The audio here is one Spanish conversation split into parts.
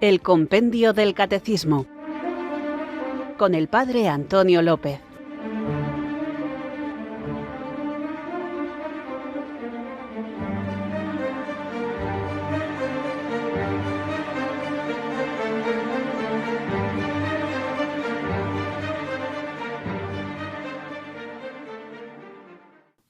El Compendio del Catecismo, con el Padre Antonio López.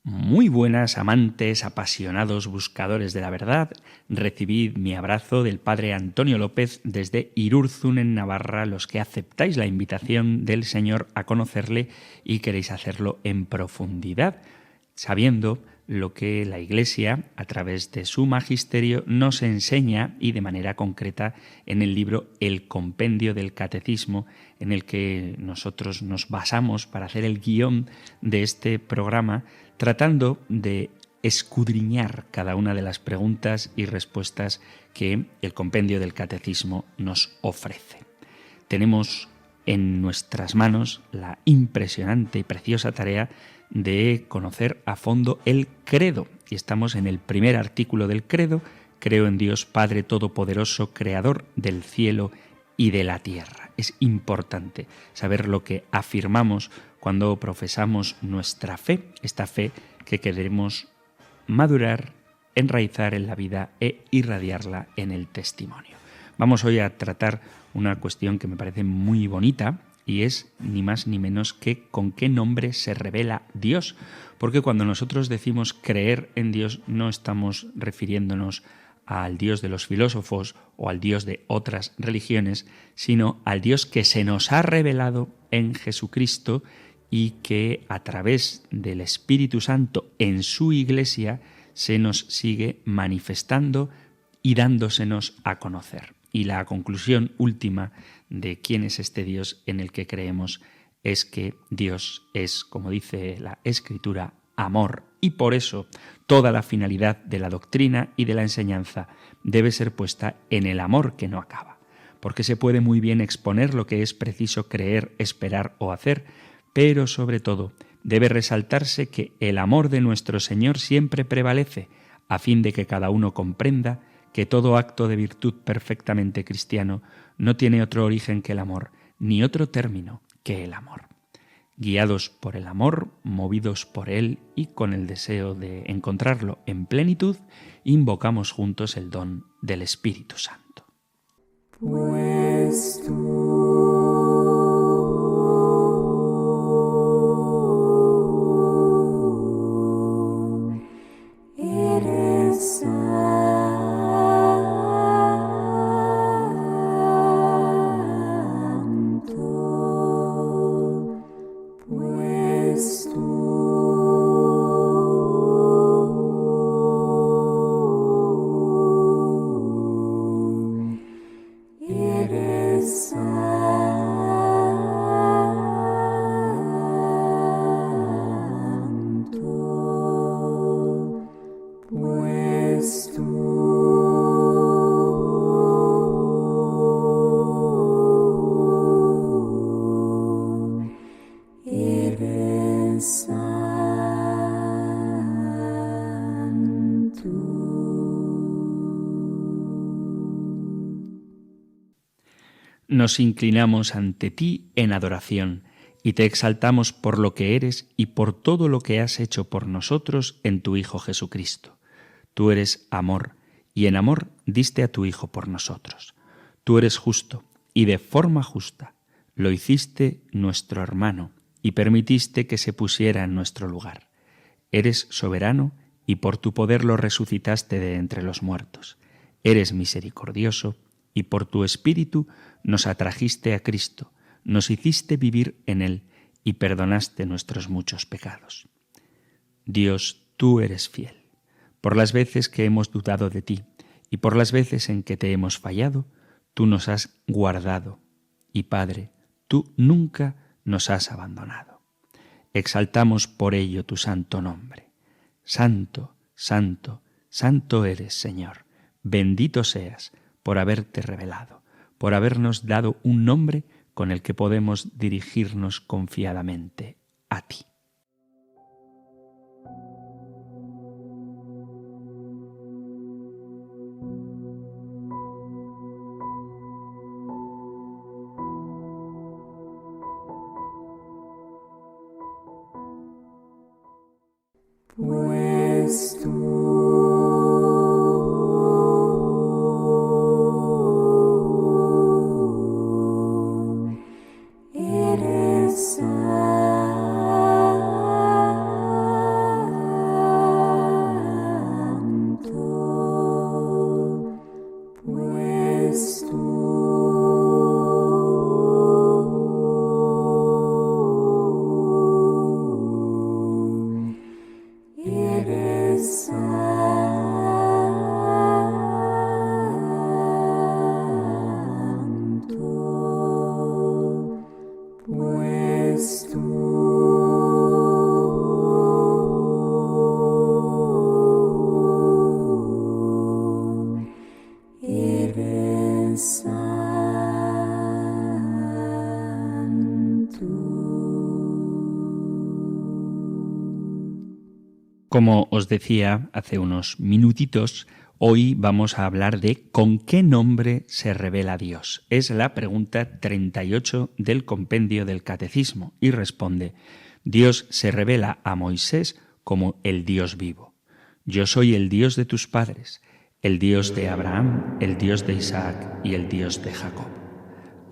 Muy buenas, amantes, apasionados, buscadores de la verdad. Recibid mi abrazo del Padre Antonio López desde Irurzun, en Navarra, los que aceptáis la invitación del Señor a conocerle y queréis hacerlo en profundidad, sabiendo lo que la Iglesia, a través de su magisterio, nos enseña y de manera concreta en el libro El Compendio del Catecismo, en el que nosotros nos basamos para hacer el guión de este programa, tratando de escudriñar cada una de las preguntas y respuestas que el Compendio del Catecismo nos ofrece. Tenemos en nuestras manos la impresionante y preciosa tarea de conocer a fondo el credo. Y estamos en el primer artículo del credo: creo en Dios Padre Todopoderoso, Creador del cielo y de la tierra. Es importante saber lo que afirmamos cuando profesamos nuestra fe, esta fe que queremos madurar, enraizar en la vida e irradiarla en el testimonio. Vamos hoy a tratar una cuestión que me parece muy bonita, y es ni más ni menos que con qué nombre se revela Dios. Porque cuando nosotros decimos creer en Dios, no estamos refiriéndonos al Dios de los filósofos o al Dios de otras religiones, sino al Dios que se nos ha revelado en Jesucristo y que a través del Espíritu Santo en su Iglesia se nos sigue manifestando y dándosenos a conocer. Y la conclusión última de quién es este Dios en el que creemos es que Dios es, como dice la Escritura, amor. Y por eso toda la finalidad de la doctrina y de la enseñanza debe ser puesta en el amor que no acaba. Porque se puede muy bien exponer lo que es preciso creer, esperar o hacer, pero sobre todo debe resaltarse que el amor de nuestro Señor siempre prevalece, a fin de que cada uno comprenda que todo acto de virtud perfectamente cristiano no tiene otro origen que el amor, ni otro término que el amor. Guiados por el amor, movidos por él y con el deseo de encontrarlo en plenitud, invocamos juntos el don del Espíritu Santo. Pues tú eres Nos inclinamos ante ti en adoración y te exaltamos por lo que eres y por todo lo que has hecho por nosotros en tu Hijo Jesucristo. Tú eres amor, y en amor diste a tu Hijo por nosotros. Tú eres justo, y de forma justa lo hiciste nuestro hermano, y permitiste que se pusiera en nuestro lugar. Eres soberano, y por tu poder lo resucitaste de entre los muertos. Eres misericordioso, y por tu Espíritu nos atrajiste a Cristo, nos hiciste vivir en Él y perdonaste nuestros muchos pecados. Dios, tú eres fiel. Por las veces que hemos dudado de ti y por las veces en que te hemos fallado, tú nos has guardado. Y Padre, tú nunca nos has abandonado. Exaltamos por ello tu santo nombre. Santo, santo, santo eres, Señor. Bendito seas por haberte revelado, por habernos dado un nombre con el que podemos dirigirnos confiadamente a ti. Como os decía hace unos minutitos, hoy vamos a hablar de ¿con qué nombre se revela Dios? Es la pregunta 38 del compendio del Catecismo y responde: Dios se revela a Moisés como el Dios vivo. Yo soy el Dios de tus padres, el Dios de Abraham, el Dios de Isaac y el Dios de Jacob.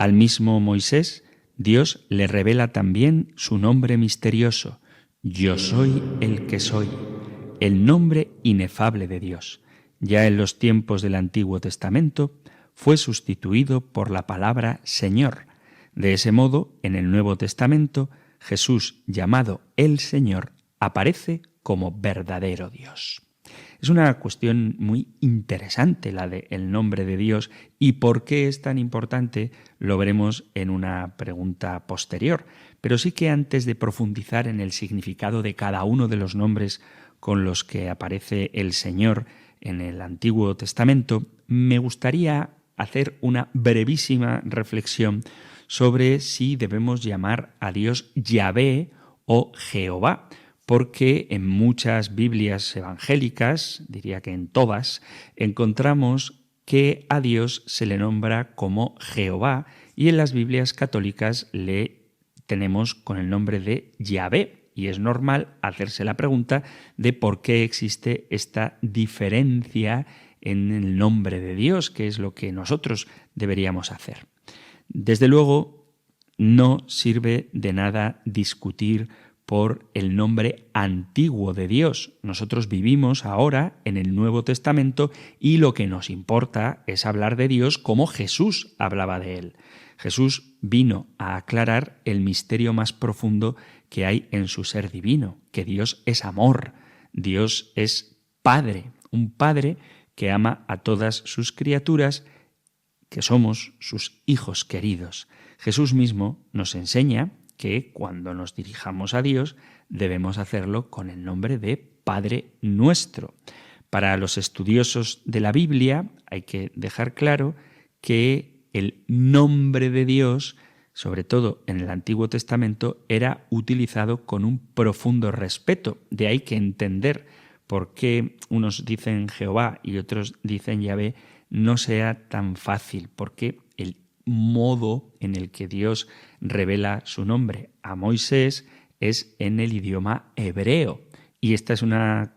Al mismo Moisés, Dios le revela también su nombre misterioso: Yo soy el que soy, el nombre inefable de Dios. Ya en los tiempos del Antiguo Testamento fue sustituido por la palabra Señor. De ese modo, en el Nuevo Testamento, Jesús, llamado el Señor, aparece como verdadero Dios. Es una cuestión muy interesante la del nombre de Dios, y por qué es tan importante lo veremos en una pregunta posterior. Pero sí que antes de profundizar en el significado de cada uno de los nombres con los que aparece el Señor en el Antiguo Testamento, me gustaría hacer una brevísima reflexión sobre si debemos llamar a Dios Yahvé o Jehová, porque en muchas Biblias evangélicas, diría que en todas, encontramos que a Dios se le nombra como Jehová, y en las Biblias católicas le tenemos con el nombre de Yahvé. Y es normal hacerse la pregunta de por qué existe esta diferencia en el nombre de Dios, que es lo que nosotros deberíamos hacer. Desde luego, no sirve de nada discutir por el nombre antiguo de Dios. Nosotros vivimos ahora en el Nuevo Testamento y lo que nos importa es hablar de Dios como Jesús hablaba de él. Jesús vino a aclarar el misterio más profundo que hay en su ser divino, que Dios es amor, Dios es Padre, un Padre que ama a todas sus criaturas, que somos sus hijos queridos. Jesús mismo nos enseña que cuando nos dirijamos a Dios debemos hacerlo con el nombre de Padre nuestro. Para los estudiosos de la Biblia hay que dejar claro que el nombre de Dios, sobre todo en el Antiguo Testamento, era utilizado con un profundo respeto. De ahí que entender por qué unos dicen Jehová y otros dicen Yahvé no sea tan fácil, porque el modo en el que Dios revela su nombre a Moisés es en el idioma hebreo. Y esta es una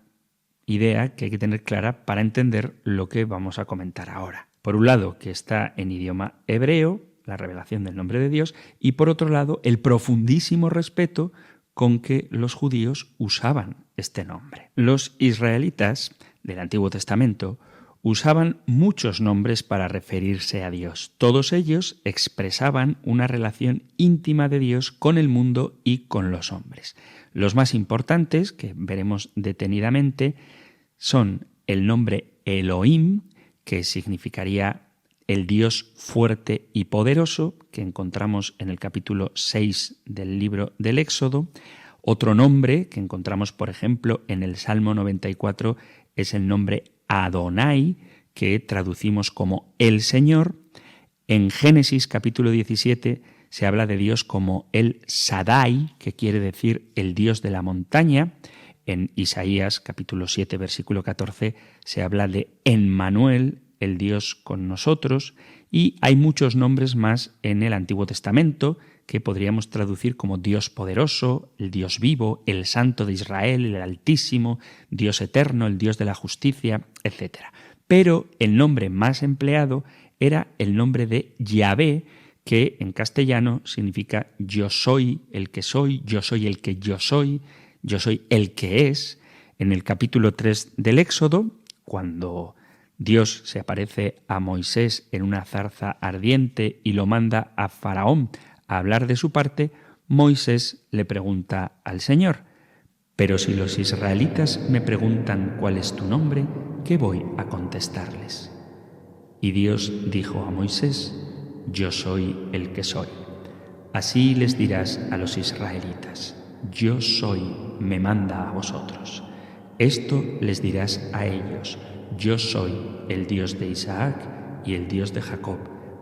idea que hay que tener clara para entender lo que vamos a comentar ahora. Por un lado, que está en idioma hebreo, la revelación del nombre de Dios, y por otro lado, el profundísimo respeto con que los judíos usaban este nombre. Los israelitas del Antiguo Testamento usaban muchos nombres para referirse a Dios. Todos ellos expresaban una relación íntima de Dios con el mundo y con los hombres. Los más importantes, que veremos detenidamente, son el nombre Elohim, que significaría el Dios fuerte y poderoso, que encontramos en el capítulo 6 del libro del Éxodo. Otro nombre que encontramos, por ejemplo, en el Salmo 94 es el nombre Adonai, que traducimos como el Señor. En Génesis capítulo 17 se habla de Dios como el Shaddai, que quiere decir el Dios de la montaña. En Isaías capítulo 7 versículo 14 se habla de Emmanuel, el Dios con nosotros, y hay muchos nombres más en el Antiguo Testamento que podríamos traducir como Dios poderoso, el Dios vivo, el Santo de Israel, el Altísimo, Dios eterno, el Dios de la justicia, etc. Pero el nombre más empleado era el nombre de Yahvé, que en castellano significa yo soy el que soy, yo soy el que yo soy el que es. En el capítulo 3 del Éxodo, cuando Dios se aparece a Moisés en una zarza ardiente y lo manda a Faraón a hablar de su parte, Moisés le pregunta al Señor: «Pero si los israelitas me preguntan cuál es tu nombre, ¿qué voy a contestarles?». Y Dios dijo a Moisés: «Yo soy el que soy». Así les dirás a los israelitas: «Yo soy, me manda a vosotros». Esto les dirás a ellos: «Yo soy el Dios de Isaac y el Dios de Jacob,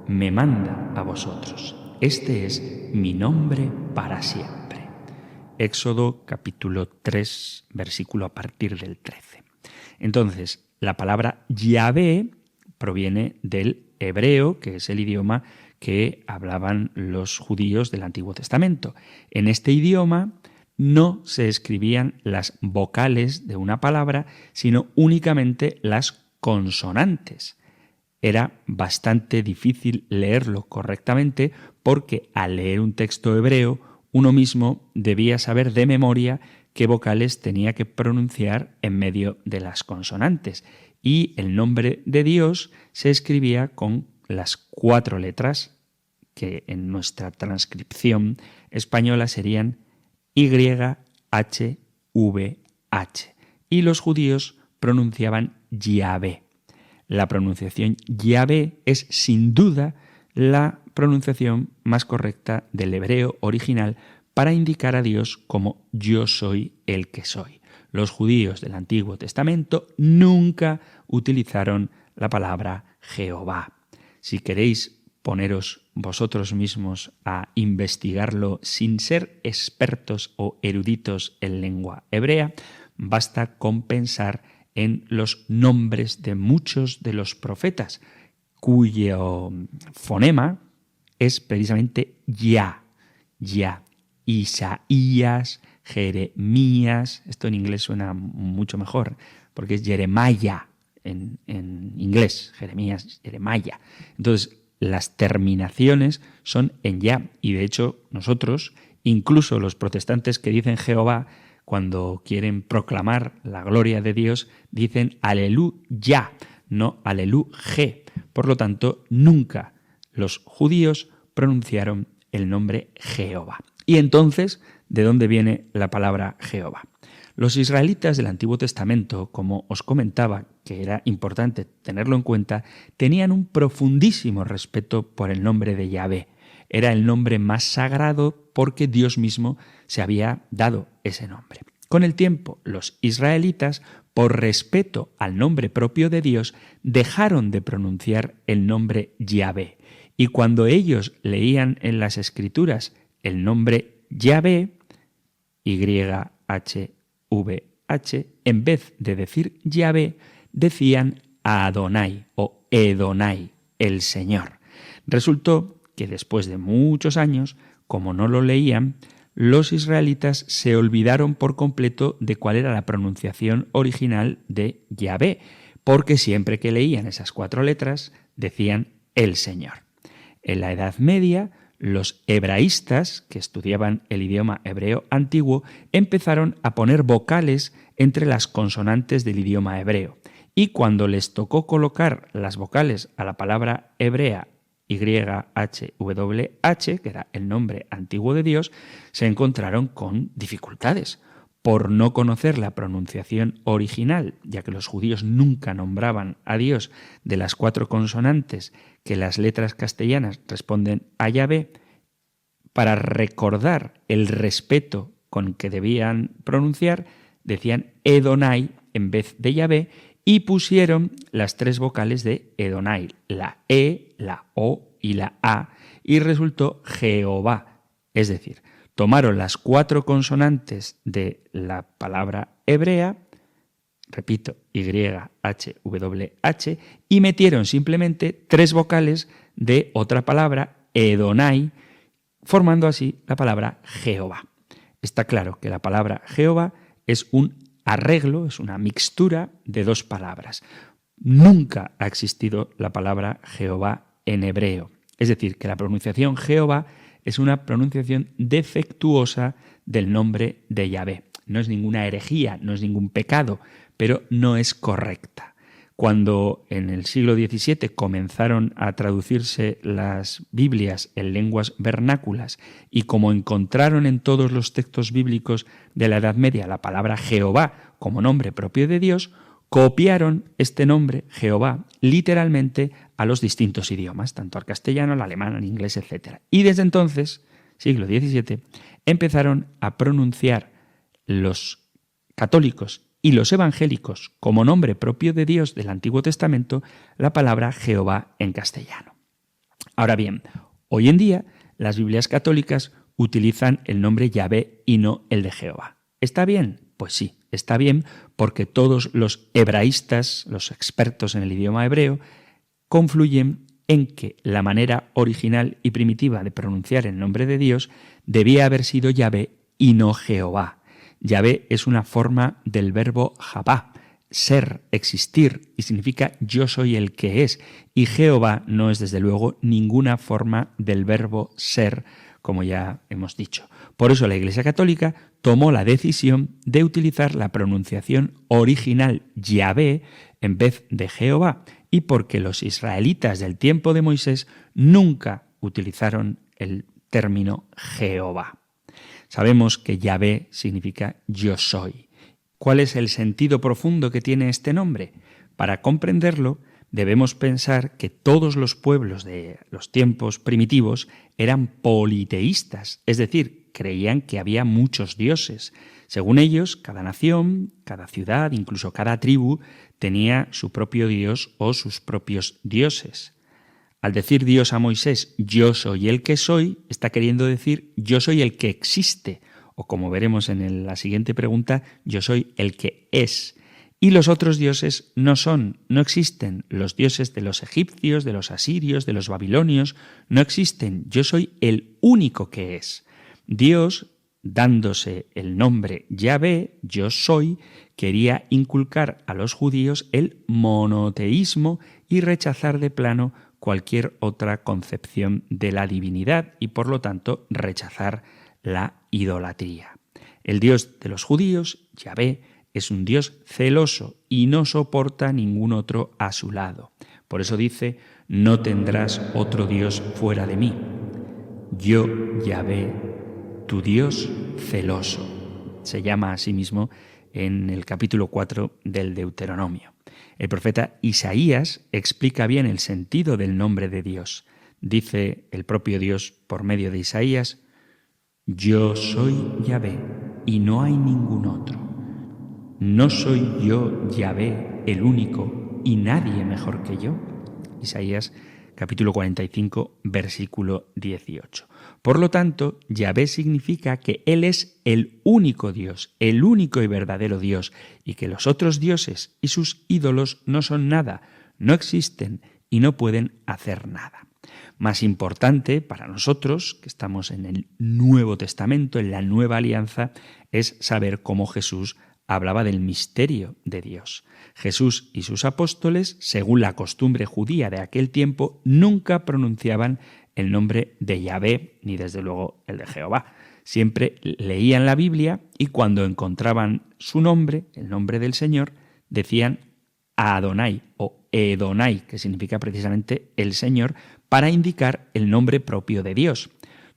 me manda a vosotros. Este es mi nombre para siempre». Éxodo capítulo 3, versículo a partir del 13. Entonces, la palabra Yahvé proviene del hebreo, que es el idioma que hablaban los judíos del Antiguo Testamento. En este idioma no se escribían las vocales de una palabra, sino únicamente las consonantes. Era bastante difícil leerlo correctamente porque al leer un texto hebreo uno mismo debía saber de memoria qué vocales tenía que pronunciar en medio de las consonantes. Y el nombre de Dios se escribía con las 4 letras que en nuestra transcripción española serían YHVH. Y los judíos pronunciaban Yahvé. La pronunciación Yahvé es sin duda la pronunciación más correcta del hebreo original para indicar a Dios como yo soy el que soy. Los judíos del Antiguo Testamento nunca utilizaron la palabra Jehová. Si queréis poneros vosotros mismos a investigarlo sin ser expertos o eruditos en lengua hebrea, basta con pensar en los nombres de muchos de los profetas, cuyo fonema es precisamente Ya. Isaías, Jeremías, esto en inglés suena mucho mejor, porque es Jeremiah en inglés, Jeremías, Jeremiah. Entonces, las terminaciones son en Ya, y de hecho nosotros, incluso los protestantes que dicen Jehová, cuando quieren proclamar la gloria de Dios, dicen aleluya, no aleluje. Por lo tanto, nunca los judíos pronunciaron el nombre Jehová. Y entonces, ¿de dónde viene la palabra Jehová? Los israelitas del Antiguo Testamento, como os comentaba, que era importante tenerlo en cuenta, tenían un profundísimo respeto por el nombre de Yahvé. Era el nombre más sagrado porque Dios mismo se había dado ese nombre. Con el tiempo, los israelitas, por respeto al nombre propio de Dios, dejaron de pronunciar el nombre Yahvé. Y cuando ellos leían en las Escrituras el nombre Yahvé, YHVH, en vez de decir Yahvé, decían Adonai o Edonai, el Señor. Resultó que después de muchos años, como no lo leían, los israelitas se olvidaron por completo de cuál era la pronunciación original de Yahvé, porque siempre que leían esas 4 letras decían el Señor. En la Edad Media, los hebraístas, que estudiaban el idioma hebreo antiguo, empezaron a poner vocales entre las consonantes del idioma hebreo. Y cuando les tocó colocar las vocales a la palabra hebrea YHWH, que era el nombre antiguo de Dios, se encontraron con dificultades. Por no conocer la pronunciación original, ya que los judíos nunca nombraban a Dios de las 4 consonantes que las letras castellanas responden a Yahvé, para recordar el respeto con que debían pronunciar, decían Edonai en vez de Yahvé y pusieron las 3 vocales de Edonai, la E, la O y la A, y resultó Jehová. Es decir, tomaron las 4 consonantes de la palabra hebrea, repito, YHWH, y metieron simplemente 3 vocales de otra palabra, Edonai, formando así la palabra Jehová. Está claro que la palabra Jehová es un arreglo, es una mixtura de 2 palabras. Nunca ha existido la palabra Jehová en hebreo. Es decir, que la pronunciación Jehová es una pronunciación defectuosa del nombre de Yahvé. No es ninguna herejía, no es ningún pecado, pero no es correcta. Cuando en el siglo XVII comenzaron a traducirse las Biblias en lenguas vernáculas y como encontraron en todos los textos bíblicos de la Edad Media la palabra Jehová como nombre propio de Dios, copiaron este nombre, Jehová, literalmente a los distintos idiomas, tanto al castellano, al alemán, al inglés, etc. Y desde entonces, siglo XVII, empezaron a pronunciar los católicos y los evangélicos como nombre propio de Dios del Antiguo Testamento la palabra Jehová en castellano. Ahora bien, hoy en día las Biblias católicas utilizan el nombre Yahvé y no el de Jehová. ¿Está bien? Pues sí, está bien, porque todos los hebraístas, los expertos en el idioma hebreo, confluyen en que la manera original y primitiva de pronunciar el nombre de Dios debía haber sido Yahvé y no Jehová. Yahvé es una forma del verbo Javá, ser, existir, y significa yo soy el que es. Y Jehová no es desde luego ninguna forma del verbo ser, como ya hemos dicho. Por eso la Iglesia Católica tomó la decisión de utilizar la pronunciación original Yahvé en vez de Jehová, y porque los israelitas del tiempo de Moisés nunca utilizaron el término Jehová. Sabemos que Yahvé significa yo soy. ¿Cuál es el sentido profundo que tiene este nombre? Para comprenderlo, debemos pensar que todos los pueblos de los tiempos primitivos eran politeístas, es decir, creían que había muchos dioses. Según ellos, cada nación, cada ciudad, incluso cada tribu, tenía su propio dios o sus propios dioses. Al decir Dios a Moisés, yo soy el que soy, está queriendo decir yo soy el que existe, o como veremos en la siguiente pregunta, yo soy el que es. Y los otros dioses no existen. Los dioses de los egipcios, de los asirios, de los babilonios, no existen. Yo soy el único que es. Dios, dándose el nombre Yahvé, yo soy, quería inculcar a los judíos el monoteísmo y rechazar de plano cualquier otra concepción de la divinidad y, por lo tanto, rechazar la idolatría. El Dios de los judíos, Yahvé, es un Dios celoso y no soporta ningún otro a su lado. Por eso dice, no tendrás otro Dios fuera de mí. Yo, Yahvé, tu Dios celoso. Se llama a sí mismo en el capítulo 4 del Deuteronomio. El profeta Isaías explica bien el sentido del nombre de Dios. Dice el propio Dios por medio de Isaías, yo soy Yahvé y no hay ningún otro. ¿No soy yo Yahvé el único y nadie mejor que yo? Isaías capítulo 45, versículo 18. Por lo tanto, Yahvé significa que Él es el único Dios, el único y verdadero Dios, y que los otros dioses y sus ídolos no son nada, no existen y no pueden hacer nada. Más importante para nosotros, que estamos en el Nuevo Testamento, en la Nueva Alianza, es saber cómo Jesús hablaba del misterio de Dios. Jesús y sus apóstoles, según la costumbre judía de aquel tiempo, nunca pronunciaban el nombre de Yahvé, ni desde luego el de Jehová. Siempre leían la Biblia y cuando encontraban su nombre, el nombre del Señor, decían Adonai o Edonai, que significa precisamente el Señor, para indicar el nombre propio de Dios.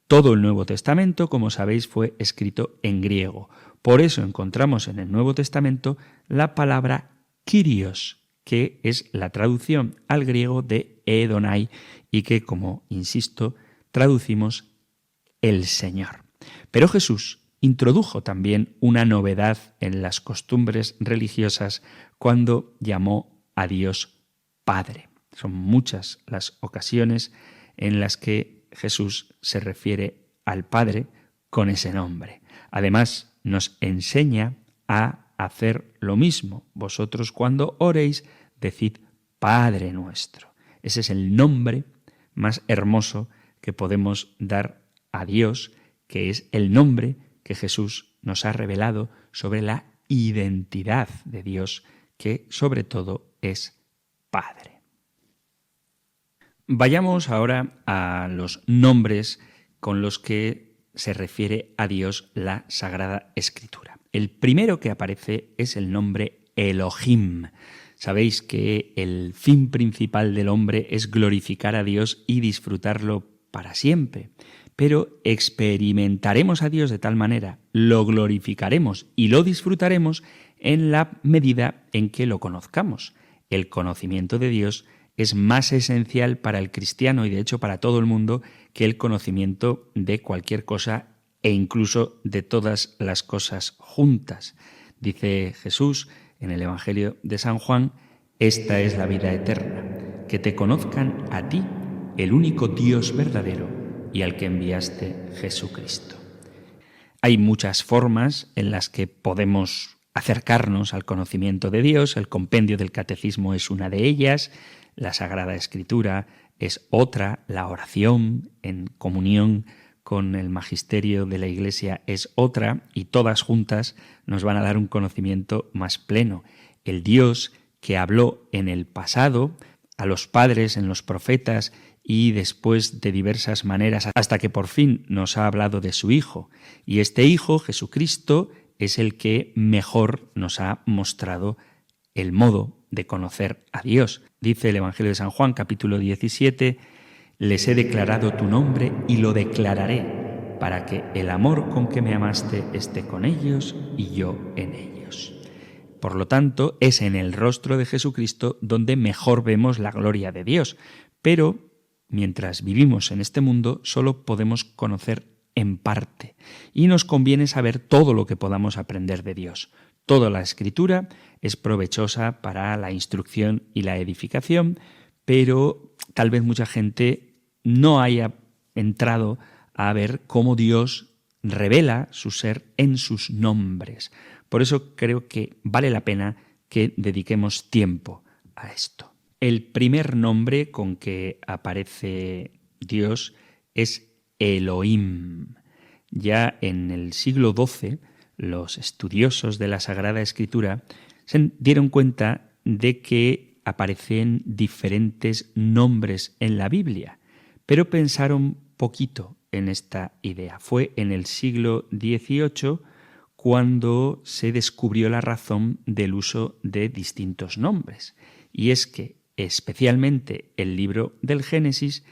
Todo el Nuevo Testamento, como sabéis, fue escrito en griego. Por eso encontramos en el Nuevo Testamento la palabra Kyrios, que es la traducción al griego de Edonai y que, como insisto, traducimos el Señor. Pero Jesús introdujo también una novedad en las costumbres religiosas cuando llamó a Dios Padre. Son muchas las ocasiones en las que Jesús se refiere al Padre con ese nombre. Además, nos enseña a hacer lo mismo. Vosotros cuando oréis, decid Padre nuestro. Ese es el nombre más hermoso que podemos dar a Dios, que es el nombre que Jesús nos ha revelado sobre la identidad de Dios, que sobre todo es Padre. Vayamos ahora a los nombres con los que se refiere a Dios la Sagrada Escritura. El primero que aparece es el nombre Elohim. Sabéis que el fin principal del hombre es glorificar a Dios y disfrutarlo para siempre. Pero experimentaremos a Dios de tal manera, lo glorificaremos y lo disfrutaremos en la medida en que lo conozcamos. El conocimiento de Dios es más esencial para el cristiano y de hecho para todo el mundo que el conocimiento de cualquier cosa e incluso de todas las cosas juntas. Dice Jesús en el Evangelio de San Juan, esta es la vida eterna, que te conozcan a ti, el único Dios verdadero, y al que enviaste, Jesucristo. Hay muchas formas en las que podemos acercarnos al conocimiento de Dios. El compendio del Catecismo es una de ellas, la Sagrada Escritura es otra, la oración en comunión con el magisterio de la Iglesia es otra, y todas juntas nos van a dar un conocimiento más pleno. El Dios que habló en el pasado, a los padres, en los profetas, y después de diversas maneras, hasta que por fin nos ha hablado de su Hijo. Y este Hijo, Jesucristo, es el que mejor nos ha mostrado el modo de conocer a Dios. Dice el Evangelio de San Juan, capítulo 17, «Les he declarado tu nombre y lo declararé, para que el amor con que me amaste esté con ellos y yo en ellos». Por lo tanto, es en el rostro de Jesucristo donde mejor vemos la gloria de Dios. Pero mientras vivimos en este mundo, solo podemos conocer en parte. Y nos conviene saber todo lo que podamos aprender de Dios. Toda la Escritura es provechosa para la instrucción y la edificación, pero tal vez mucha gente no haya entrado a ver cómo Dios revela su ser en sus nombres. Por eso creo que vale la pena que dediquemos tiempo a esto. El primer nombre con que aparece Dios es Elohim. Ya en el siglo XII, los estudiosos de la Sagrada Escritura se dieron cuenta de que aparecen diferentes nombres en la Biblia, pero pensaron poquito en esta idea. Fue en el siglo XVIII cuando se descubrió la razón del uso de distintos nombres. Y es que, especialmente el libro del Génesis,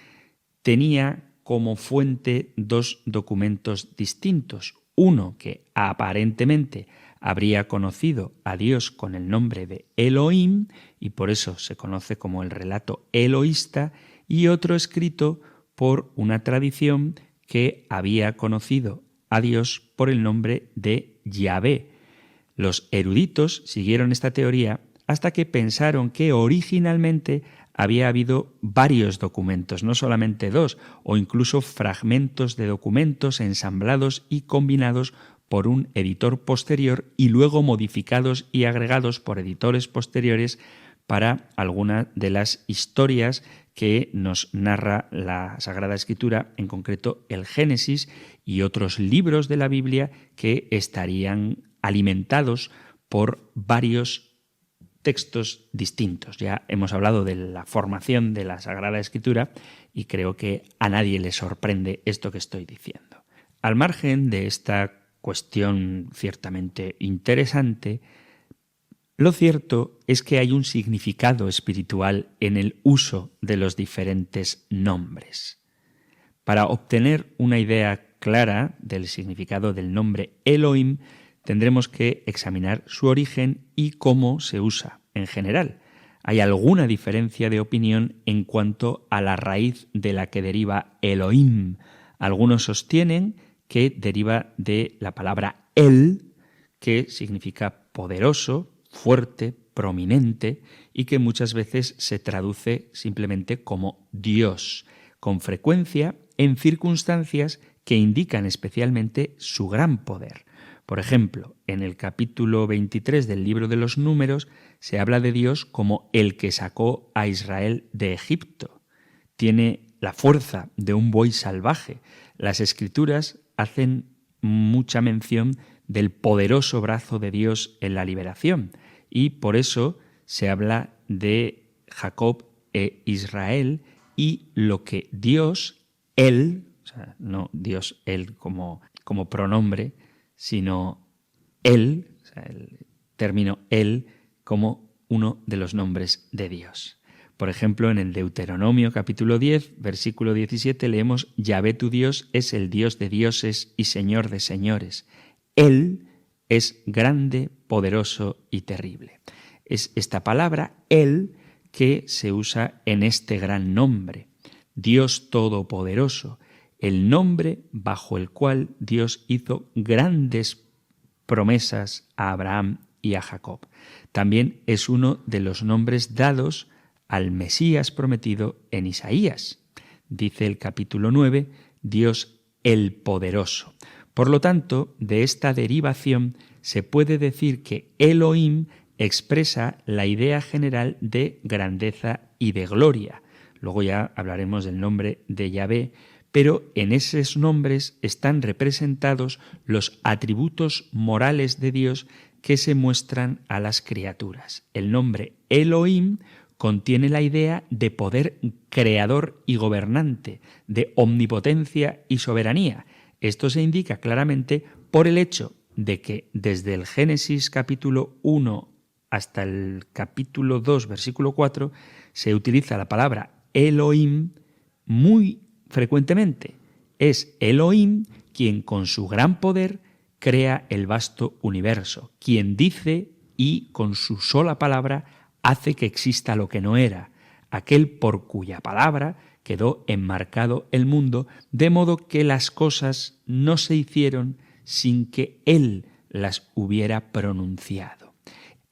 tenía como fuente dos documentos distintos. Uno que aparentemente habría conocido a Dios con el nombre de Elohim, y por eso se conoce como el relato eloísta, y otro escrito por una tradición que había conocido a Dios por el nombre de Yahvé. Los eruditos siguieron esta teoría hasta que pensaron que originalmente había habido varios documentos, no solamente dos, o incluso fragmentos de documentos ensamblados y combinados por un editor posterior y luego modificados y agregados por editores posteriores para alguna de las historias que nos narra la Sagrada Escritura, en concreto el Génesis y otros libros de la Biblia que estarían alimentados por varios textos distintos. Ya hemos hablado de la formación de la Sagrada Escritura y creo que a nadie le sorprende esto que estoy diciendo. Al margen de esta cuestión ciertamente interesante, lo cierto es que hay un significado espiritual en el uso de los diferentes nombres. Para obtener una idea clara del significado del nombre Elohim, tendremos que examinar su origen y cómo se usa en general. Hay alguna diferencia de opinión en cuanto a la raíz de la que deriva Elohim. Algunos sostienen que deriva de la palabra El, que significa poderoso, fuerte, prominente, y que muchas veces se traduce simplemente como Dios, con frecuencia en circunstancias que indican especialmente su gran poder. Por ejemplo, en el capítulo 23 del libro de los Números se habla de Dios como el que sacó a Israel de Egipto. Tiene la fuerza de un buey salvaje. Las Escrituras hacen mucha mención del poderoso brazo de Dios en la liberación y por eso se habla de Jacob e Israel y lo que Dios, Él, o sea, no Dios, Él como pronombre, sino Él, o sea, el término Él como uno de los nombres de Dios. Por ejemplo, en el Deuteronomio capítulo 10, versículo 17, leemos: Yahvé tu Dios es el Dios de dioses y Señor de señores. Él es grande, poderoso y terrible. Es esta palabra, Él, que se usa en este gran nombre, Dios Todopoderoso, el nombre bajo el cual Dios hizo grandes promesas a Abraham y a Jacob. También es uno de los nombres dados al Mesías prometido en Isaías. Dice el capítulo 9, Dios el poderoso. Por lo tanto, de esta derivación se puede decir que Elohim expresa la idea general de grandeza y de gloria. Luego ya hablaremos del nombre de Yahvé, pero en esos nombres están representados los atributos morales de Dios que se muestran a las criaturas. El nombre Elohim contiene la idea de poder creador y gobernante, de omnipotencia y soberanía. Esto se indica claramente por el hecho de que desde el Génesis capítulo 1 hasta el capítulo 2, versículo 4, se utiliza la palabra Elohim muy frecuentemente. Es Elohim quien con su gran poder crea el vasto universo, quien dice y con su sola palabra hace que exista lo que no era, aquel por cuya palabra quedó enmarcado el mundo, de modo que las cosas no se hicieron sin que él las hubiera pronunciado.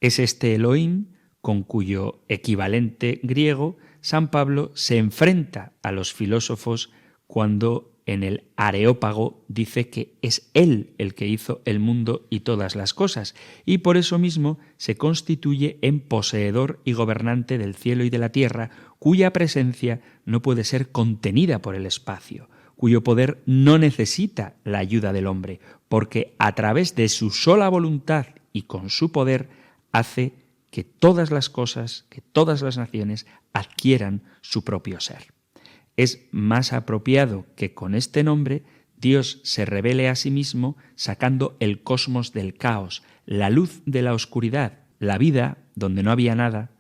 Es este Elohim con cuyo equivalente griego San Pablo se enfrenta a los filósofos cuando en el Areópago dice que es él el que hizo el mundo y todas las cosas, y por eso mismo se constituye en poseedor y gobernante del cielo y de la tierra, cuya presencia no puede ser contenida por el espacio, cuyo poder no necesita la ayuda del hombre, porque a través de su sola voluntad y con su poder hace que todas las cosas, que todas las naciones adquieran su propio ser. Es más apropiado que con este nombre Dios se revele a sí mismo sacando el cosmos del caos, la luz de la oscuridad, la vida donde no había nada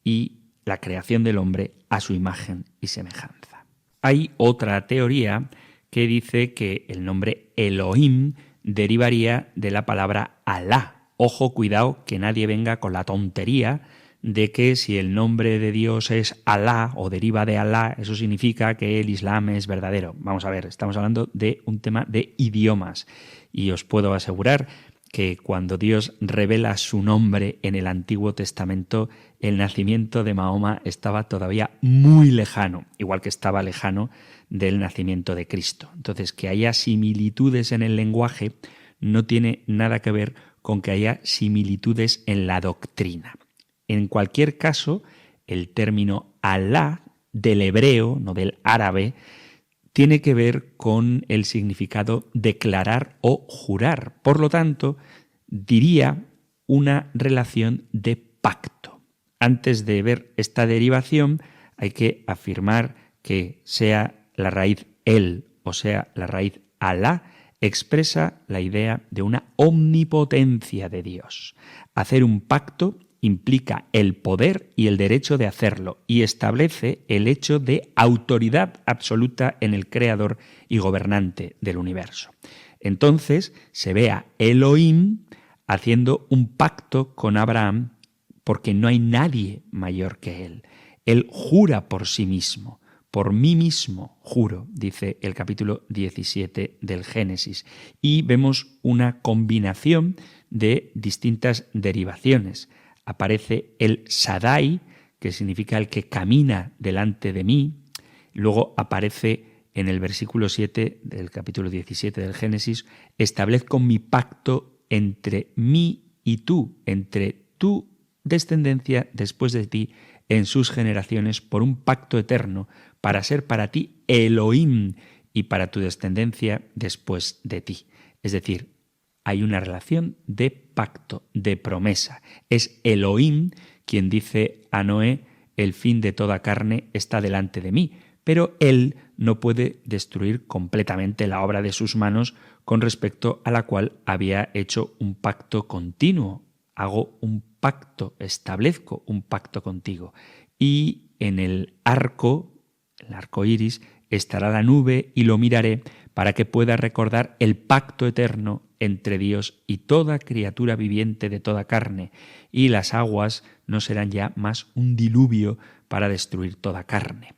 y la creación del hombre a su imagen y semejanza. Hay otra teoría que dice que el nombre Elohim derivaría de la palabra Alá. Ojo, cuidado, que nadie venga con la tontería de que si el nombre de Dios es Alá o deriva de Alá, eso significa que el Islam es verdadero. Vamos a ver, estamos hablando de un tema de idiomas y os puedo asegurar que cuando Dios revela su nombre en el Antiguo Testamento, el nacimiento de Mahoma estaba todavía muy lejano, igual que estaba lejano del nacimiento de Cristo. Entonces, que haya similitudes en el lenguaje no tiene nada que ver con que haya similitudes en la doctrina. En cualquier caso, el término Alá del hebreo, no del árabe, tiene que ver con el significado declarar o jurar. Por lo tanto, diría una relación de pacto. Antes de ver esta derivación, hay que afirmar que sea la raíz el o sea la raíz Alá, expresa la idea de una omnipotencia de Dios. Hacer un pacto implica el poder y el derecho de hacerlo y establece el hecho de autoridad absoluta en el creador y gobernante del universo. Entonces se ve a Elohim haciendo un pacto con Abraham porque no hay nadie mayor que él. Él jura por sí mismo. Por mí mismo juro, dice el capítulo 17 del Génesis. Y vemos una combinación de distintas derivaciones. Aparece el Shaddai, que significa el que camina delante de mí. Luego aparece en el versículo 7 del capítulo 17 del Génesis, establezco mi pacto entre mí y tú, entre tu descendencia después de ti, en sus generaciones, por un pacto eterno, para ser para ti Elohim y para tu descendencia después de ti. Es decir, hay una relación de pacto, de promesa. Es Elohim quien dice a Noé, el fin de toda carne está delante de mí, pero él no puede destruir completamente la obra de sus manos con respecto a la cual había hecho un pacto continuo. Hago un pacto, establezco un pacto contigo. Y en el arco iris, estará la nube y lo miraré para que pueda recordar el pacto eterno entre Dios y toda criatura viviente de toda carne, y las aguas no serán ya más un diluvio para destruir toda carne.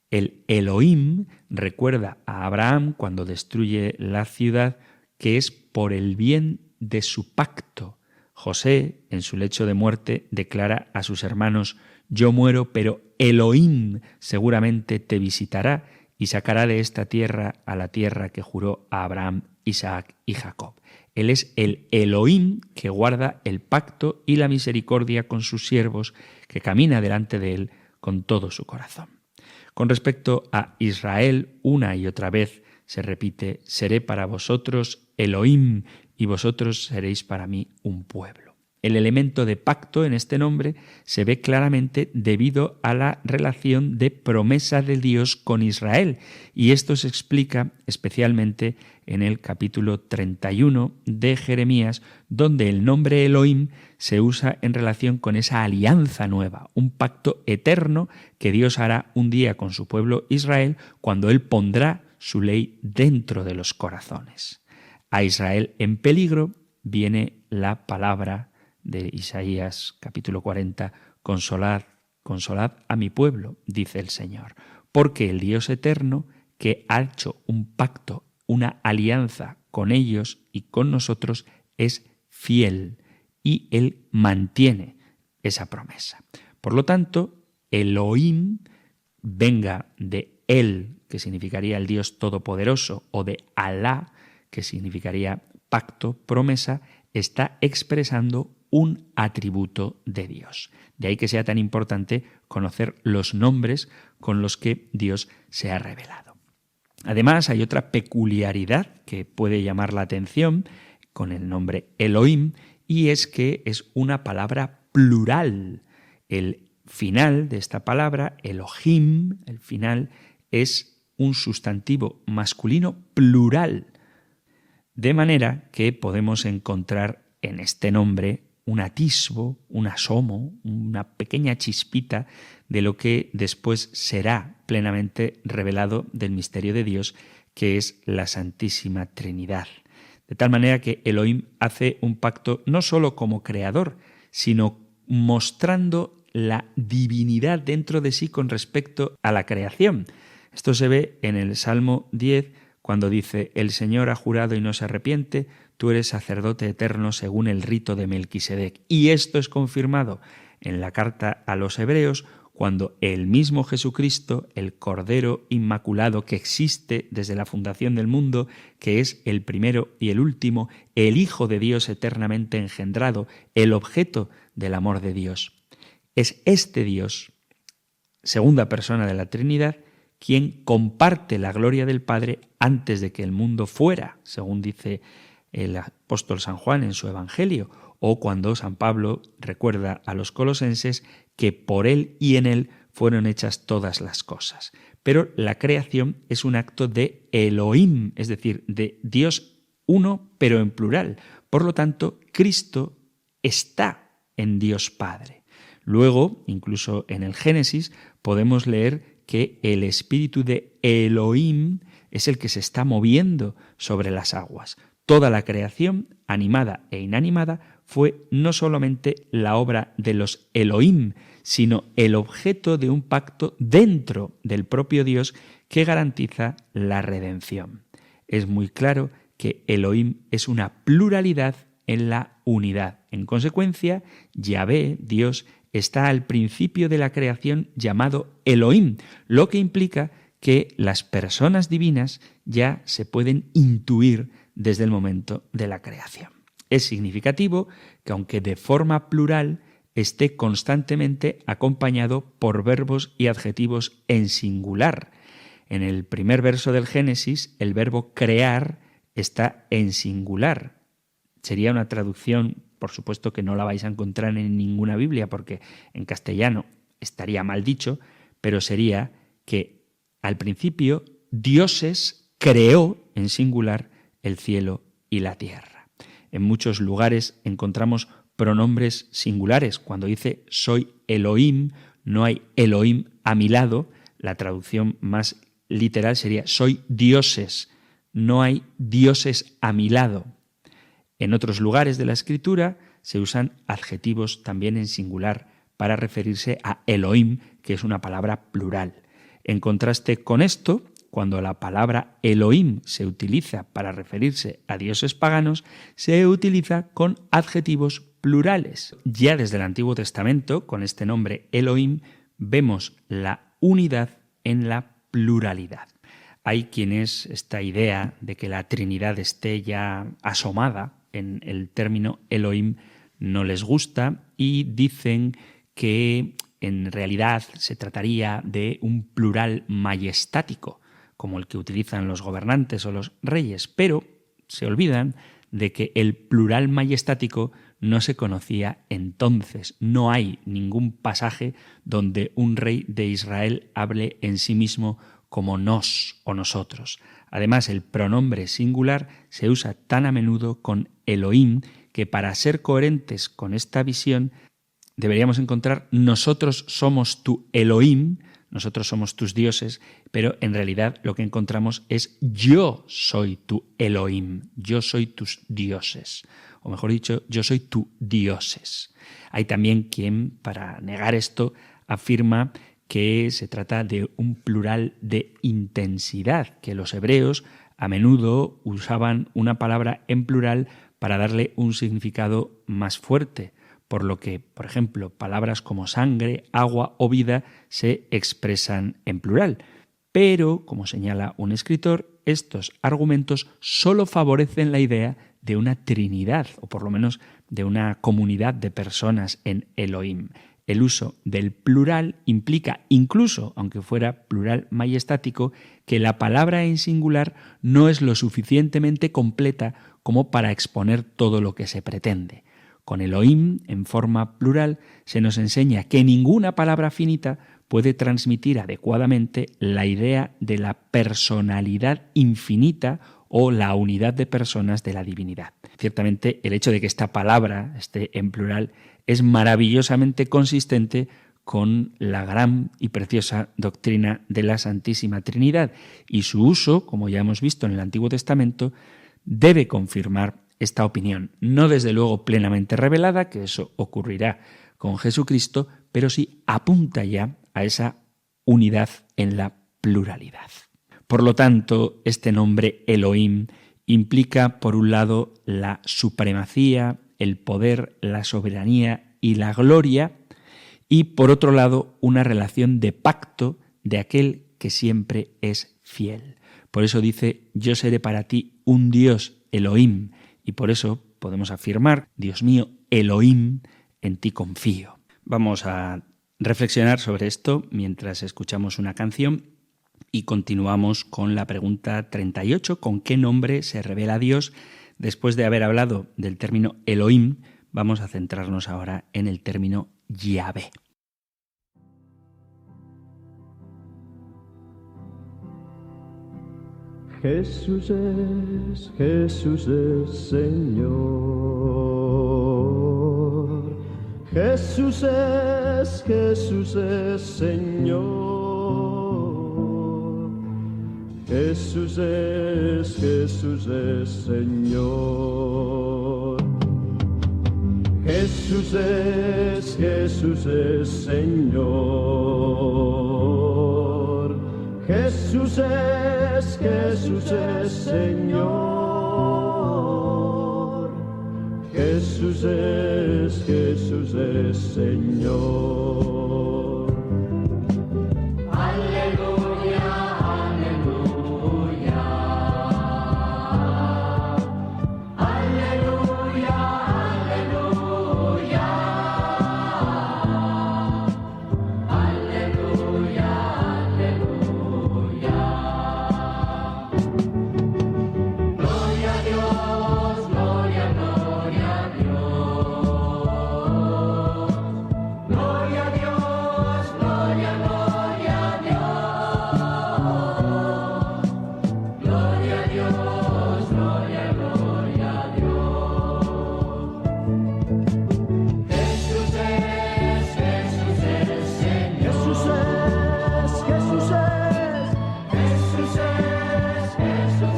El Elohim recuerda a Abraham cuando destruye la ciudad que es por el bien de su pacto. José, en su lecho de muerte, declara a sus hermanos: yo muero, pero Elohim seguramente te visitará y sacará de esta tierra a la tierra que juró a Abraham, Isaac y Jacob. Él es el Elohim que guarda el pacto y la misericordia con sus siervos, que camina delante de él con todo su corazón. Con respecto a Israel, una y otra vez se repite: seré para vosotros Elohim y vosotros seréis para mí un pueblo. El elemento de pacto en este nombre se ve claramente debido a la relación de promesa de Dios con Israel, y esto se explica especialmente en el capítulo 31 de Jeremías, donde el nombre Elohim se usa en relación con esa alianza nueva, un pacto eterno que Dios hará un día con su pueblo Israel, cuando Él pondrá su ley dentro de los corazones. A Israel en peligro viene la palabra de Isaías capítulo 40, consolad, consolad a mi pueblo, dice el Señor, porque el Dios eterno, que ha hecho un pacto, una alianza con ellos y con nosotros, es fiel y Él mantiene esa promesa. Por lo tanto, Elohim, venga de Él, que significaría el Dios Todopoderoso, o de Alá, que significaría pacto, promesa, está expresando un atributo de Dios. De ahí que sea tan importante conocer los nombres con los que Dios se ha revelado. Además, hay otra peculiaridad que puede llamar la atención con el nombre Elohim, y es que es una palabra plural. El final de esta palabra, Elohim, el final, es un sustantivo masculino plural. De manera que podemos encontrar en este nombre un atisbo, un asomo, una pequeña chispita de lo que después será plenamente revelado del misterio de Dios, que es la Santísima Trinidad. De tal manera que Elohim hace un pacto no solo como creador, sino mostrando la divinidad dentro de sí con respecto a la creación. Esto se ve en el Salmo 10, cuando dice: el Señor ha jurado y no se arrepiente, tú eres sacerdote eterno según el rito de Melquisedec. Y esto es confirmado en la carta a los Hebreos, cuando el mismo Jesucristo, el Cordero Inmaculado que existe desde la fundación del mundo, que es el primero y el último, el Hijo de Dios eternamente engendrado, el objeto del amor de Dios. Es este Dios, segunda persona de la Trinidad, quien comparte la gloria del Padre antes de que el mundo fuera, según dice el apóstol San Juan en su Evangelio, o cuando San Pablo recuerda a los colosenses que por Él y en Él fueron hechas todas las cosas. Pero la creación es un acto de Elohim, es decir, de Dios uno, pero en plural. Por lo tanto, Cristo está en Dios Padre. Luego, incluso en el Génesis, podemos leer que el espíritu de Elohim es el que se está moviendo sobre las aguas. Toda la creación, animada e inanimada, fue no solamente la obra de los Elohim, sino el objeto de un pacto dentro del propio Dios que garantiza la redención. Es muy claro que Elohim es una pluralidad en la unidad. En consecuencia, Yahvé, Dios, está al principio de la creación llamado Elohim, lo que implica que las personas divinas ya se pueden intuir desde el momento de la creación. Es significativo que, aunque de forma plural, esté constantemente acompañado por verbos y adjetivos en singular. En el primer verso del Génesis, el verbo crear está en singular. Sería una traducción, por supuesto que no la vais a encontrar en ninguna Biblia, porque en castellano estaría mal dicho, pero sería que al principio dioses creó en singular el cielo y la tierra. En muchos lugares encontramos pronombres singulares. Cuando dice soy Elohim, no hay Elohim a mi lado. La traducción más literal sería soy dioses, no hay dioses a mi lado. En otros lugares de la Escritura se usan adjetivos también en singular para referirse a Elohim, que es una palabra plural. En contraste con esto, cuando la palabra Elohim se utiliza para referirse a dioses paganos, se utiliza con adjetivos plurales. Ya desde el Antiguo Testamento, con este nombre Elohim, vemos la unidad en la pluralidad. Hay quienes esta idea de que la Trinidad esté ya asomada en el término Elohim no les gusta y dicen que en realidad se trataría de un plural majestático, como el que utilizan los gobernantes o los reyes, pero se olvidan de que el plural majestático no se conocía entonces. No hay ningún pasaje donde un rey de Israel hable en sí mismo como nos o nosotros. Además, el pronombre singular se usa tan a menudo con Elohim que para ser coherentes con esta visión deberíamos encontrar nosotros somos tu Elohim, nosotros somos tus dioses, pero en realidad lo que encontramos es yo soy tu Elohim, yo soy tus dioses, o mejor dicho, yo soy tu dioses. Hay también quien, para negar esto, afirma que se trata de un plural de intensidad, que los hebreos a menudo usaban una palabra en plural para darle un significado más fuerte, por lo que, por ejemplo, palabras como sangre, agua o vida se expresan en plural. Pero, como señala un escritor, estos argumentos solo favorecen la idea de una trinidad, o por lo menos de una comunidad de personas en Elohim. El uso del plural implica, incluso aunque fuera plural majestático, que la palabra en singular no es lo suficientemente completa como para exponer todo lo que se pretende. Con Elohim, en forma plural, se nos enseña que ninguna palabra finita puede transmitir adecuadamente la idea de la personalidad infinita o la unidad de personas de la divinidad. Ciertamente, el hecho de que esta palabra esté en plural es maravillosamente consistente con la gran y preciosa doctrina de la Santísima Trinidad, y su uso, como ya hemos visto en el Antiguo Testamento, debe confirmar esta opinión, no desde luego plenamente revelada, que eso ocurrirá con Jesucristo, pero sí apunta ya a esa unidad en la pluralidad. Por lo tanto, este nombre Elohim implica, por un lado, la supremacía, el poder, la soberanía y la gloria, y por otro lado, una relación de pacto de aquel que siempre es fiel. Por eso dice, yo seré para ti un Dios, Elohim, y por eso podemos afirmar, Dios mío, Elohim, en ti confío. Vamos a reflexionar sobre esto mientras escuchamos una canción y continuamos con la pregunta 38, ¿con qué nombre se revela Dios? Después de haber hablado del término Elohim, vamos a centrarnos ahora en el término Yahvé. Jesús es Señor. Jesús es Señor. Jesús es Señor. Jesús es Señor. Jesús es Señor. Jesús es Señor. Aleluya, aleluya. Aleluya, aleluya. Aleluya, aleluya. Gloria a Dios, gloria, gloria a Dios. Gloria a Dios, gloria, gloria a Dios. Gloria a Dios, gloria, gloria a Dios. Jesús es Señor. Jesús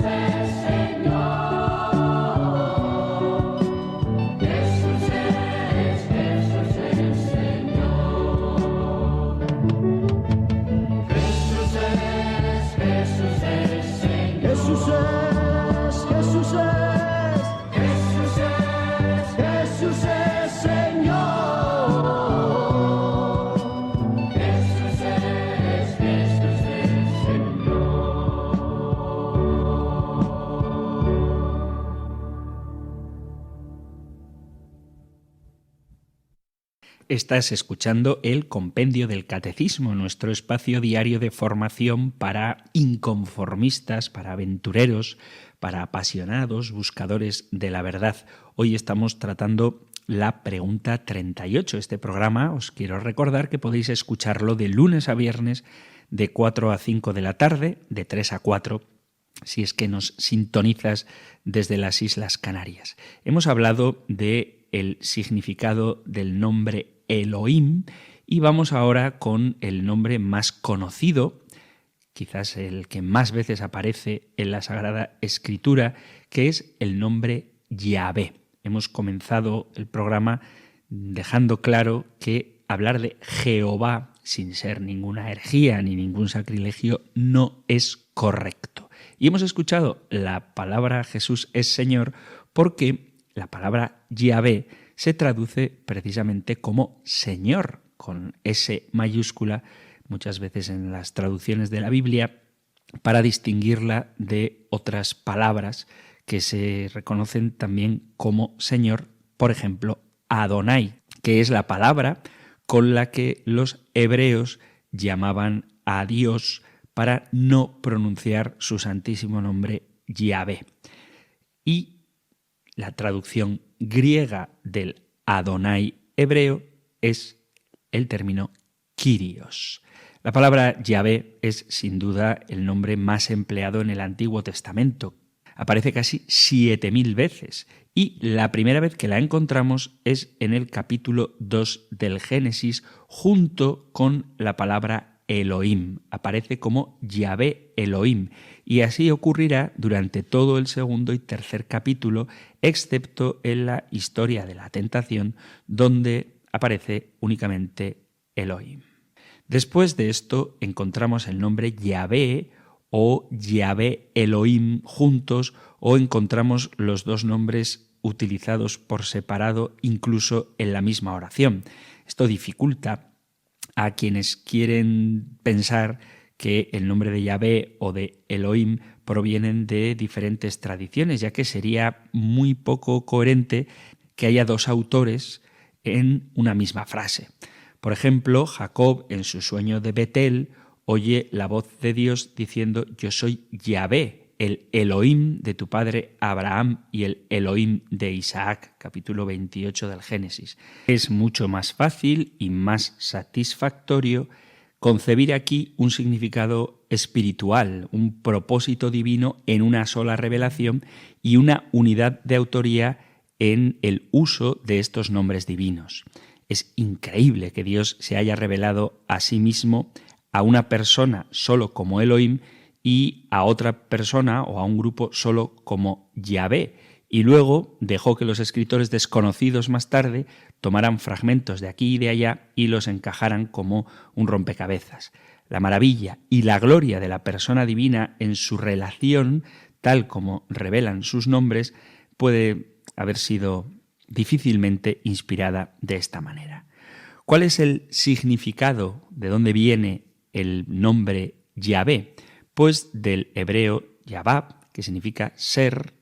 es Señor. Jesús es Señor. Jesús es Señor. Estás escuchando el Compendio del Catecismo, nuestro espacio diario de formación para inconformistas, para aventureros, para apasionados, buscadores de la verdad. Hoy estamos tratando la pregunta 38. Este programa, os quiero recordar que podéis escucharlo de lunes a viernes de 4 a 5 de la tarde, de 3 a 4, si es que nos sintonizas desde las Islas Canarias. Hemos hablado del significado del nombre Elohim y vamos ahora con el nombre más conocido, quizás el que más veces aparece en la Sagrada Escritura, que es el nombre Yahvé. Hemos comenzado el programa dejando claro que hablar de Jehová, sin ser ninguna herejía ni ningún sacrilegio, no es correcto. Y hemos escuchado la palabra Jesús es Señor porque la palabra Yahvé se traduce precisamente como Señor, con S mayúscula, muchas veces en las traducciones de la Biblia, para distinguirla de otras palabras que se reconocen también como Señor, por ejemplo, Adonai, que es la palabra con la que los hebreos llamaban a Dios para no pronunciar su santísimo nombre Yahvé. Y la traducción griega del Adonai hebreo es el término Kyrios. La palabra Yahvé es sin duda el nombre más empleado en el Antiguo Testamento. Aparece casi 7.000 veces y la primera vez que la encontramos es en el capítulo 2 del Génesis junto con la palabra Elohim. Aparece como Yahvé Elohim y así ocurrirá durante todo el segundo y tercer capítulo, excepto en la historia de la tentación, donde aparece únicamente Elohim. Después de esto encontramos el nombre Yahvé o Yahvé Elohim juntos, o encontramos los dos nombres utilizados por separado incluso en la misma oración. Esto dificulta a quienes quieren pensar que el nombre de Yahvé o de Elohim provienen de diferentes tradiciones, ya que sería muy poco coherente que haya dos autores en una misma frase. Por ejemplo, Jacob en su sueño de Betel oye la voz de Dios diciendo: yo soy Yahvé, el Elohim de tu padre Abraham y el Elohim de Isaac, capítulo 28 del Génesis. Es mucho más fácil y más satisfactorio concebir aquí un significado espiritual, un propósito divino en una sola revelación y una unidad de autoría en el uso de estos nombres divinos. Es increíble que Dios se haya revelado a sí mismo a una persona solo como Elohim y a otra persona o a un grupo solo como Yahvé, y luego dejó que los escritores desconocidos más tarde tomaran fragmentos de aquí y de allá y los encajaran como un rompecabezas. La maravilla y la gloria de la persona divina en su relación, tal como revelan sus nombres, puede haber sido difícilmente inspirada de esta manera. ¿Cuál es el significado? ¿De dónde viene el nombre Yahvé? Pues del hebreo Yavab, que significa ser,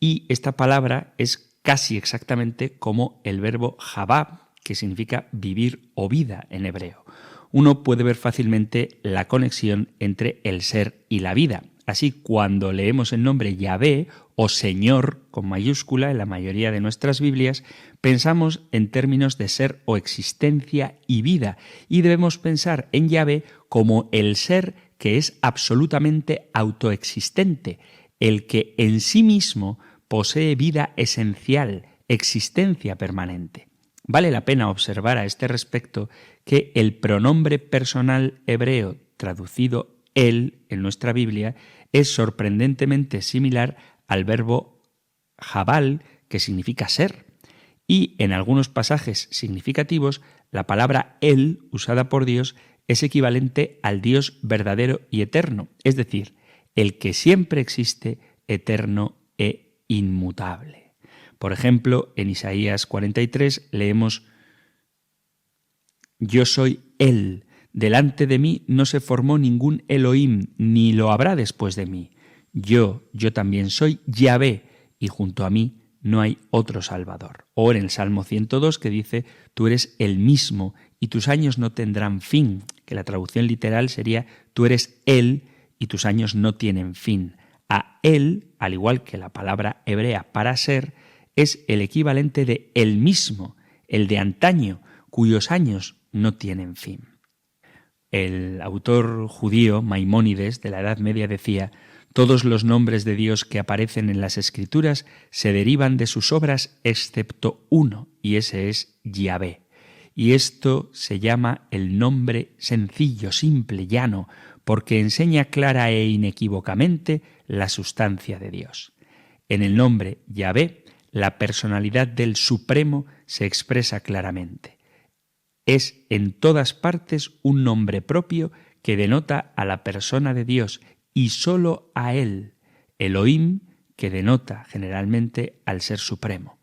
y esta palabra es casi exactamente como el verbo Jabab, que significa vivir o vida en hebreo. Uno puede ver fácilmente la conexión entre el ser y la vida. Así, cuando leemos el nombre Yahvé o Señor con mayúscula en la mayoría de nuestras Biblias, pensamos en términos de ser o existencia y vida, y debemos pensar en Yahvé como el ser que es absolutamente autoexistente, el que en sí mismo posee vida esencial, existencia permanente. Vale la pena observar a este respecto que el pronombre personal hebreo traducido él en nuestra Biblia es sorprendentemente similar al verbo jabal, que significa ser, y en algunos pasajes significativos la palabra él usada por Dios es equivalente al Dios verdadero y eterno, es decir, el que siempre existe, eterno e inmutable. Por ejemplo, en Isaías 43 leemos: yo soy Él, delante de mí no se formó ningún Elohim, ni lo habrá después de mí. Yo también soy Yahvé, y junto a mí no hay otro Salvador. O en el Salmo 102 que dice, tú eres el mismo y tus años no tendrán fin, que la traducción literal sería, tú eres Él y tus años no tienen fin. A Él, al igual que la palabra hebrea para ser, es el equivalente de el mismo, el de antaño, cuyos años no tienen fin. El autor judío Maimónides de la Edad Media decía, todos los nombres de Dios que aparecen en las Escrituras se derivan de sus obras excepto uno, y ese es Yahvé. Y esto se llama el nombre sencillo, simple, llano, porque enseña clara e inequívocamente la sustancia de Dios. En el nombre Yahvé, la personalidad del Supremo se expresa claramente. Es en todas partes un nombre propio que denota a la persona de Dios y solo a Él, Elohim, que denota generalmente al Ser Supremo.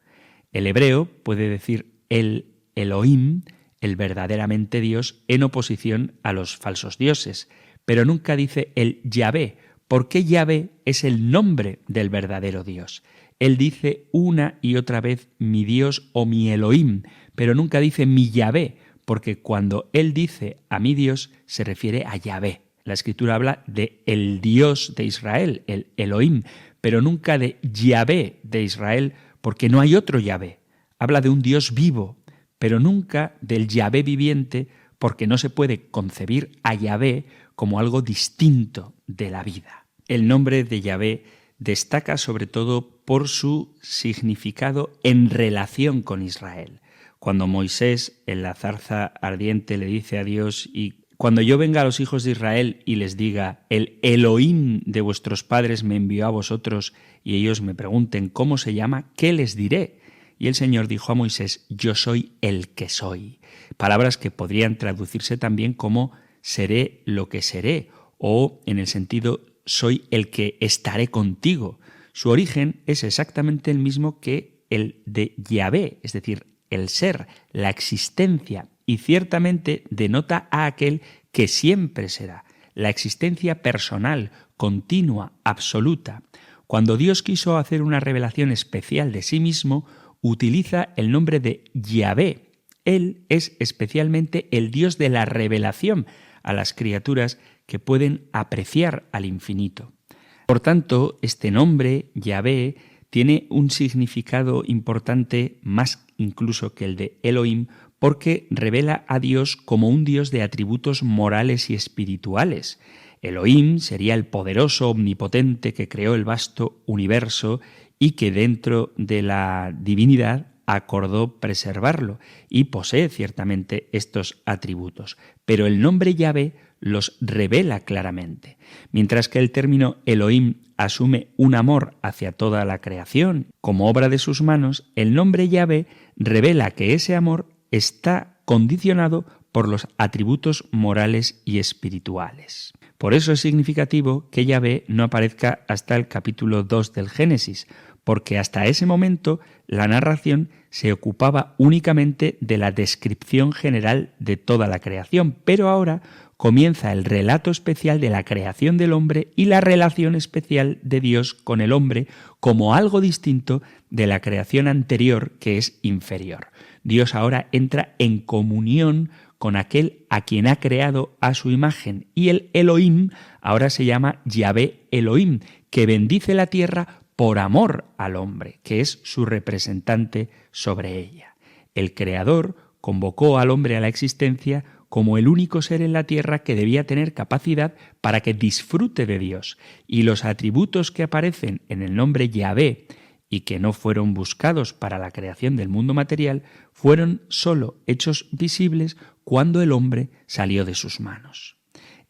El hebreo puede decir el Elohim, el verdaderamente Dios, en oposición a los falsos dioses, pero nunca dice el Yahvé, porque Yahvé es el nombre del verdadero Dios. Él dice una y otra vez mi Dios o mi Elohim, pero nunca dice mi Yahvé, porque cuando Él dice a mi Dios se refiere a Yahvé. La Escritura habla de el Dios de Israel, el Elohim, pero nunca de Yahvé de Israel, porque no hay otro Yahvé. Habla de un Dios vivo, pero nunca del Yahvé viviente, porque no se puede concebir a Yahvé como algo distinto de la vida. El nombre de Yahvé destaca sobre todo por su significado en relación con Israel. Cuando Moisés en la zarza ardiente le dice a Dios, y cuando yo venga a los hijos de Israel y les diga, el Elohim de vuestros padres me envió a vosotros, y ellos me pregunten cómo se llama, ¿qué les diré? Y el Señor dijo a Moisés, yo soy el que soy. Palabras que podrían traducirse también como seré lo que seré, o en el sentido soy el que estaré contigo. Su origen es exactamente el mismo que el de Yahvé, es decir, el ser, la existencia, y ciertamente denota a aquel que siempre será, la existencia personal, continua, absoluta. Cuando Dios quiso hacer una revelación especial de sí mismo, utiliza el nombre de Yahvé. Él es especialmente el Dios de la revelación a las criaturas que pueden apreciar al infinito. Por tanto, este nombre, Yahvé, tiene un significado importante más incluso que el de Elohim, porque revela a Dios como un Dios de atributos morales y espirituales. Elohim sería el poderoso omnipotente que creó el vasto universo y que dentro de la divinidad acordó preservarlo, y posee ciertamente estos atributos. Pero el nombre Yahvé los revela claramente. Mientras que el término Elohim asume un amor hacia toda la creación como obra de sus manos, el nombre Yahvé revela que ese amor está condicionado por los atributos morales y espirituales. Por eso es significativo que Yahvé no aparezca hasta el capítulo 2 del Génesis, porque hasta ese momento la narración se ocupaba únicamente de la descripción general de toda la creación, pero ahora comienza el relato especial de la creación del hombre y la relación especial de Dios con el hombre como algo distinto de la creación anterior, que es inferior. Dios ahora entra en comunión con aquel a quien ha creado a su imagen, y el Elohim ahora se llama Yahvé Elohim, que bendice la tierra por amor al hombre, que es su representante sobre ella. El Creador convocó al hombre a la existencia como el único ser en la tierra que debía tener capacidad para que disfrute de Dios, y los atributos que aparecen en el nombre Yahvé y que no fueron buscados para la creación del mundo material, fueron sólo hechos visibles cuando el hombre salió de sus manos.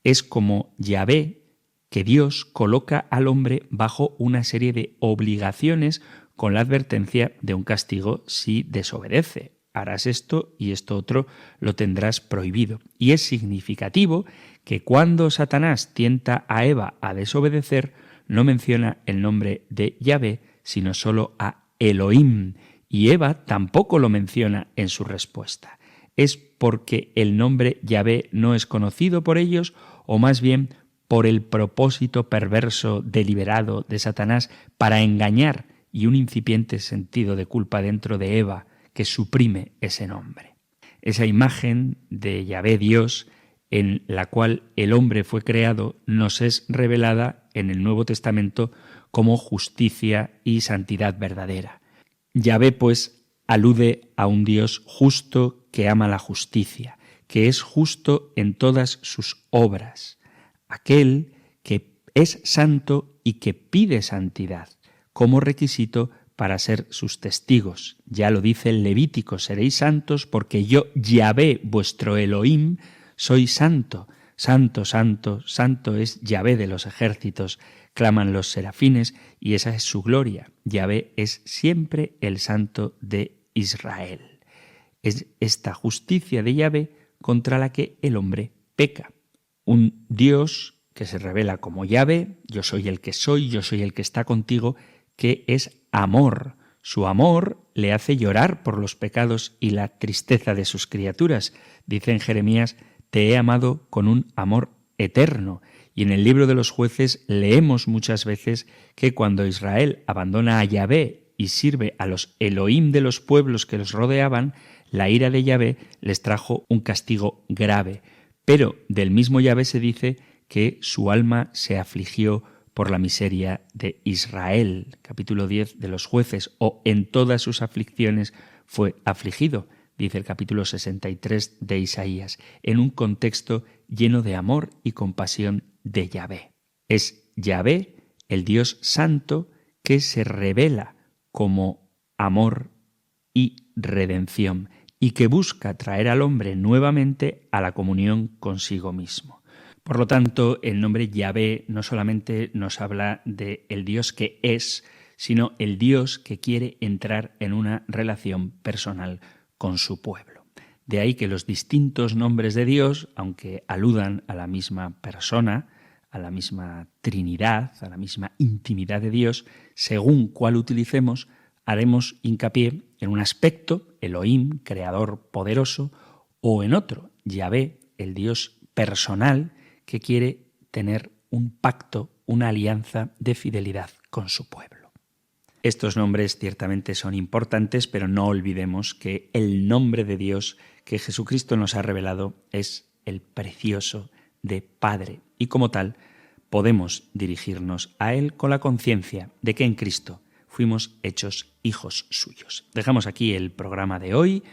Es como Yahvé que Dios coloca al hombre bajo una serie de obligaciones con la advertencia de un castigo si desobedece. Harás esto y esto otro lo tendrás prohibido. Y es significativo que cuando Satanás tienta a Eva a desobedecer, no menciona el nombre de Yahvé, sino solo a Elohim, y Eva tampoco lo menciona en su respuesta. ¿Es porque el nombre Yahvé no es conocido por ellos, o más bien por el propósito perverso deliberado de Satanás para engañar y un incipiente sentido de culpa dentro de Eva que suprime ese nombre. Esa imagen de Yahvé Dios, en la cual el hombre fue creado, nos es revelada en el Nuevo Testamento como justicia y santidad verdadera. Yahvé, pues, alude a un Dios justo que ama la justicia, que es justo en todas sus obras, aquel que es santo y que pide santidad como requisito para ser sus testigos. Ya lo dice el Levítico: seréis santos porque yo, Yahvé, vuestro Elohim, soy santo. Santo, santo, santo es Yahvé de los ejércitos, claman los serafines, y esa es su gloria. Yahvé es siempre el santo de Israel. Es esta justicia de Yahvé contra la que el hombre peca. Un Dios que se revela como Yahvé: yo soy el que soy, yo soy el que está contigo, que es amor. Su amor le hace llorar por los pecados y la tristeza de sus criaturas. Dice en Jeremías: te he amado con un amor eterno. Y en el libro de los Jueces leemos muchas veces que cuando Israel abandona a Yahvé y sirve a los Elohim de los pueblos que los rodeaban, la ira de Yahvé les trajo un castigo grave. Pero del mismo Yahvé se dice que su alma se afligió por la miseria de Israel. Capítulo 10 de los Jueces: o en todas sus aflicciones fue afligido, dice el capítulo 63 de Isaías, en un contexto lleno de amor y compasión de Yahvé. Es Yahvé, el Dios santo, que se revela como amor y redención, y que busca traer al hombre nuevamente a la comunión consigo mismo. Por lo tanto, el nombre Yahvé no solamente nos habla de el Dios que es, sino el Dios que quiere entrar en una relación personal con su pueblo. De ahí que los distintos nombres de Dios, aunque aludan a la misma persona, a la misma Trinidad, a la misma intimidad de Dios, según cuál utilicemos, haremos hincapié en un aspecto, Elohim, creador poderoso, o en otro, Yahvé, el Dios personal, que quiere tener un pacto, una alianza de fidelidad con su pueblo. Estos nombres ciertamente son importantes, pero no olvidemos que el nombre de Dios que Jesucristo nos ha revelado es el precioso de Padre, y como tal podemos dirigirnos a Él con la conciencia de que en Cristo fuimos hechos hijos suyos. Dejamos aquí el programa de hoy.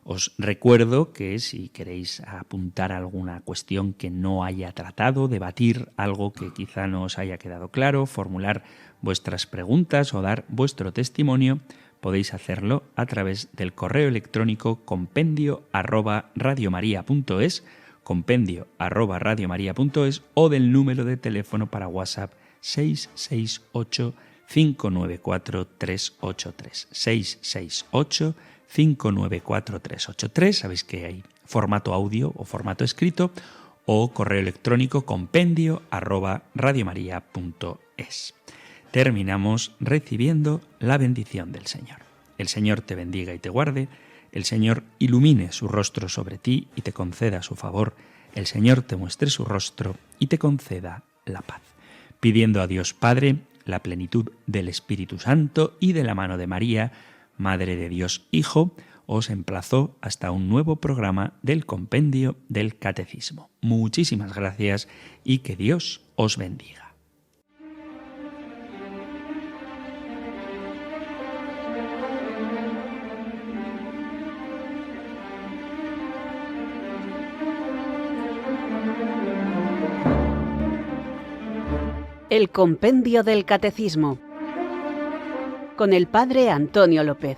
Os recuerdo que si queréis apuntar alguna cuestión que no haya tratado, debatir algo que quizá no os haya quedado claro, formular vuestras preguntas o dar vuestro testimonio, podéis hacerlo a través del correo electrónico compendio@radiomaria.es, compendio@radiomaria.es, o del número de teléfono para WhatsApp 668 594 383, 668 594 383. Sabéis que hay formato audio o formato escrito, o correo electrónico compendio@radiomaria.es. Terminamos recibiendo la bendición del Señor. El Señor te bendiga y te guarde, el Señor ilumine su rostro sobre ti y te conceda su favor, el Señor te muestre su rostro y te conceda la paz. Pidiendo a Dios Padre la plenitud del Espíritu Santo y de la mano de María, Madre de Dios Hijo, os emplazo hasta un nuevo programa del Compendio del Catecismo. Muchísimas gracias y que Dios os bendiga. El Compendio del Catecismo, con el Padre Antonio López.